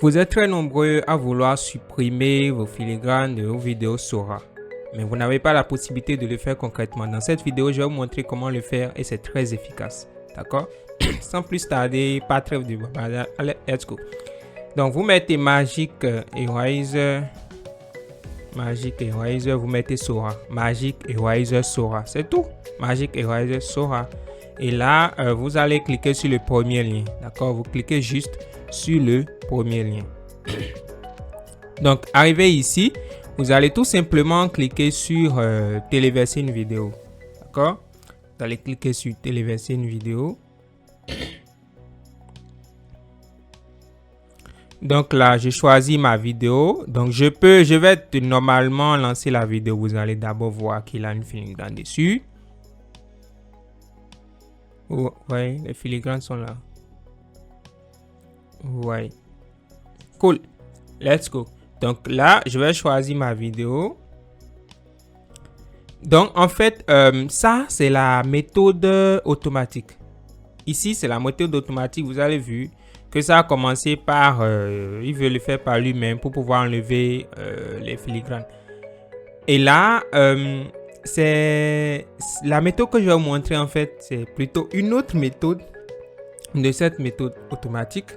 Vous êtes très nombreux à vouloir supprimer vos filigranes de vos vidéos Sora, mais vous n'avez pas la possibilité de le faire concrètement. Dans cette vidéo, je vais vous montrer comment le faire et c'est très efficace. D'accord? Sans plus tarder, pas trêve de bavardage. Allez, let's go. Donc, vous mettez Magic Eraser. Magic Eraser, vous mettez Sora. Magic Eraser Sora. C'est tout. Magic Eraser Sora. Et là, vous allez cliquer sur le premier lien. D'accord? Vous cliquez juste sur le premier lien. Donc, arrivé ici, vous allez tout simplement cliquer sur téléverser une vidéo. D'accord? Vous allez cliquer sur téléverser une vidéo. Donc là, j'ai choisi ma vidéo. Donc, je vais normalement lancer la vidéo. Vous allez d'abord voir qu'il a une filigrane dessus. Vous voyez, les filigranes sont là. Vous voyez. Cool. Let's go. Donc là, je vais choisir ma vidéo. Donc, en fait, ça, c'est la méthode automatique. Ici, c'est la méthode automatique. Vous avez vu que ça a commencé par... il veut le faire par lui-même pour pouvoir enlever les filigranes. Et là, c'est la méthode que je vais vous montrer, en fait, c'est plutôt une autre méthode de cette méthode automatique.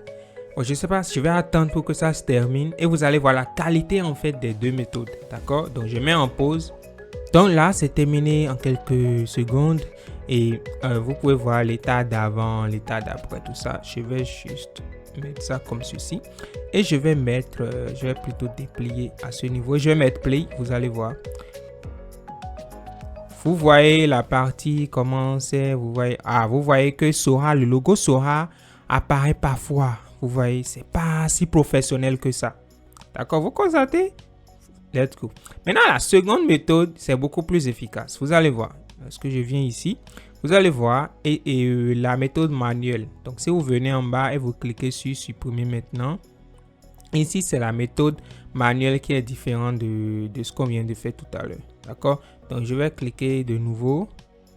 Bon, je ne sais pas, je vais attendre pour que ça se termine et vous allez voir la qualité, en fait, des deux méthodes. D'accord? Donc, je mets en pause. Donc là, c'est terminé en quelques secondes et vous pouvez voir l'état d'avant, l'état d'après, tout ça. Je vais juste mettre ça comme ceci et je vais mettre, je vais plutôt déplier à ce niveau. Je vais mettre play, vous allez voir. Vous voyez la partie comment c'est, vous voyez que Sora, le logo Sora apparaît parfois. Vous voyez, c'est pas si professionnel que ça. D'accord, vous constatez? Let's go. Maintenant, la seconde méthode, c'est beaucoup plus efficace. Vous allez voir. Lorsque je viens ici, vous allez voir et la méthode manuelle. Donc, si vous venez en bas et vous cliquez sur supprimer maintenant. Ici, c'est la méthode manuelle qui est différente de ce qu'on vient de faire tout à l'heure. D'accord? Donc, je vais cliquer de nouveau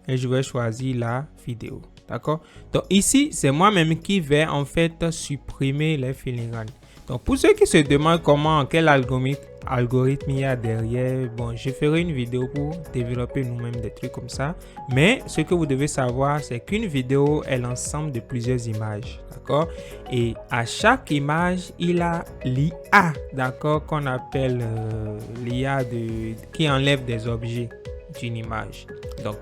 et je vais choisir la vidéo. D'accord? Donc, ici, c'est moi-même qui vais en fait supprimer les filigranes. Donc, pour ceux qui se demandent quel algorithme il y a derrière, bon, je ferai une vidéo pour développer nous-mêmes des trucs comme ça. Mais ce que vous devez savoir, c'est qu'une vidéo est l'ensemble de plusieurs images, d'accord? Et à chaque image, il a l'IA, d'accord, qu'on appelle l'IA qui enlève des objets d'une image. Donc,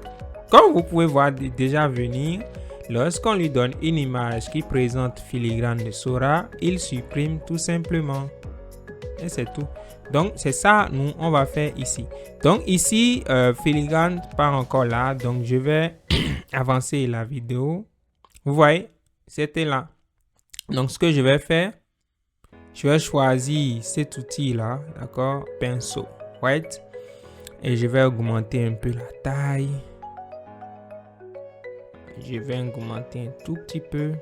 comme vous pouvez voir déjà venir, lorsqu'on lui donne une image qui présente filigrane de Sora, il supprime tout simplement. Et c'est tout. Donc, c'est ça, nous, on va faire ici. Donc, ici, filigrane pas encore là. Donc, je vais avancer la vidéo. Vous voyez, c'était là. Donc, ce que je vais faire, je vais choisir cet outil-là, d'accord, pinceau, right? Et je vais augmenter un peu la taille. Je vais augmenter un tout petit peu.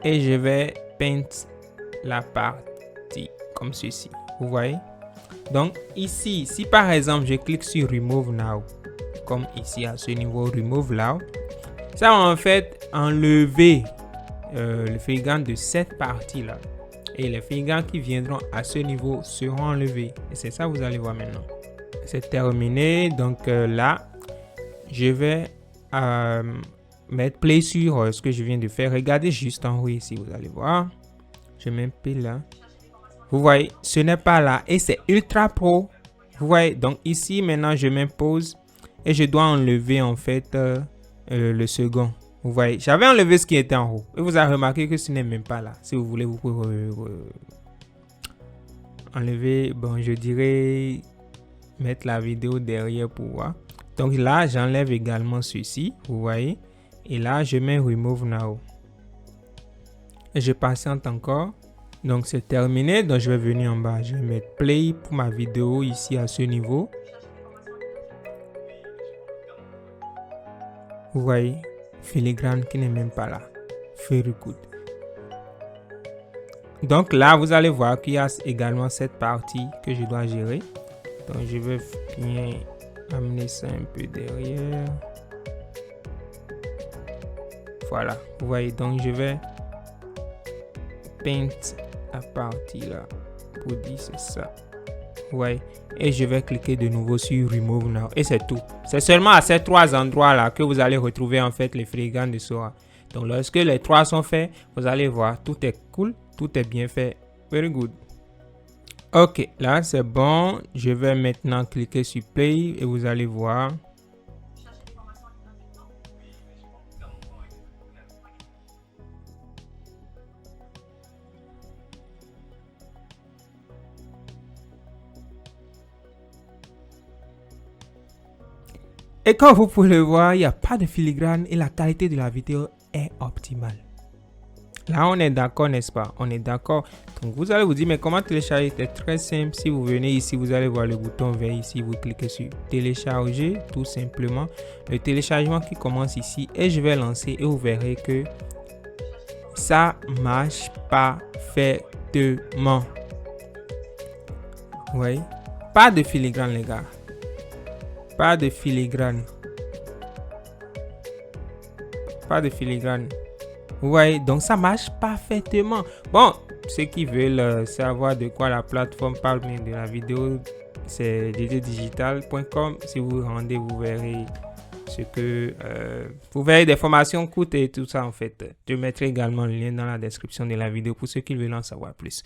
Et je vais peindre la partie comme ceci. Vous voyez? Donc ici, si par exemple je clique sur Remove Now, comme ici à ce niveau Remove Now, ça va en fait enlever le filigrane de cette partie-là. Et les filigranes qui viendront à ce niveau seront enlevés. Et c'est ça que vous allez voir maintenant. C'est terminé. Donc là, je vais mettre play sur ce que je viens de faire. Regardez juste en haut ici, vous allez voir. Je mets pile là. Vous voyez, ce n'est pas là et c'est ultra pro. Vous voyez, donc ici maintenant je m'impose et je dois enlever en fait le second. Vous voyez, j'avais enlevé ce qui était en haut et vous avez remarqué que ce n'est même pas là. Si vous voulez, vous pouvez enlever, bon, je dirais mettre la vidéo derrière pour voir. Donc là, j'enlève également ceci, vous voyez. Et là, je mets Remove Now. Et je patiente encore. Donc, c'est terminé. Donc, je vais venir en bas. Je vais mettre Play pour ma vidéo ici à ce niveau. Vous voyez, filigrane qui n'est même pas là. Very good. Donc là, vous allez voir qu'il y a également cette partie que je dois gérer. Donc, je vais bien amener ça un peu derrière. Voilà, vous voyez, donc je vais paint la partie là. Pour dire c'est ça. Ouais. Et je vais cliquer de nouveau sur Remove Now. Et c'est tout. C'est seulement à ces 3 endroits là que vous allez retrouver en fait les filigranes de Sora. Donc lorsque les 3 sont faits, vous allez voir, tout est cool, tout est bien fait. Very good. Ok, là c'est bon. Je vais maintenant cliquer sur Play et vous allez voir. Et comme vous pouvez le voir, il n'y a pas de filigrane et la qualité de la vidéo est optimale. Là, on est d'accord, n'est-ce pas? On est d'accord. Donc, vous allez vous dire, mais comment télécharger? C'est très simple. Si vous venez ici, vous allez voir le bouton vert ici. Vous cliquez sur télécharger, tout simplement. Le téléchargement qui commence ici. Et je vais lancer et vous verrez que ça marche parfaitement. Oui. Pas de filigrane, les gars. Pas de filigrane. Pas de filigrane. Vous voyez, donc ça marche parfaitement. Bon, ceux qui veulent savoir de quoi la plateforme parle bien de la vidéo, c'est dddigital.com. Si vous rendez, vous verrez ce que vous verrez des formations courtes et tout ça en fait. Je mettrai également le lien dans la description de la vidéo pour ceux qui veulent en savoir plus.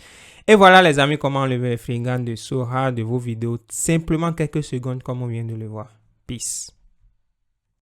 Et voilà les amis, comment enlever les filigranes de Sora de vos vidéos. Simplement quelques secondes comme on vient de le voir. Peace.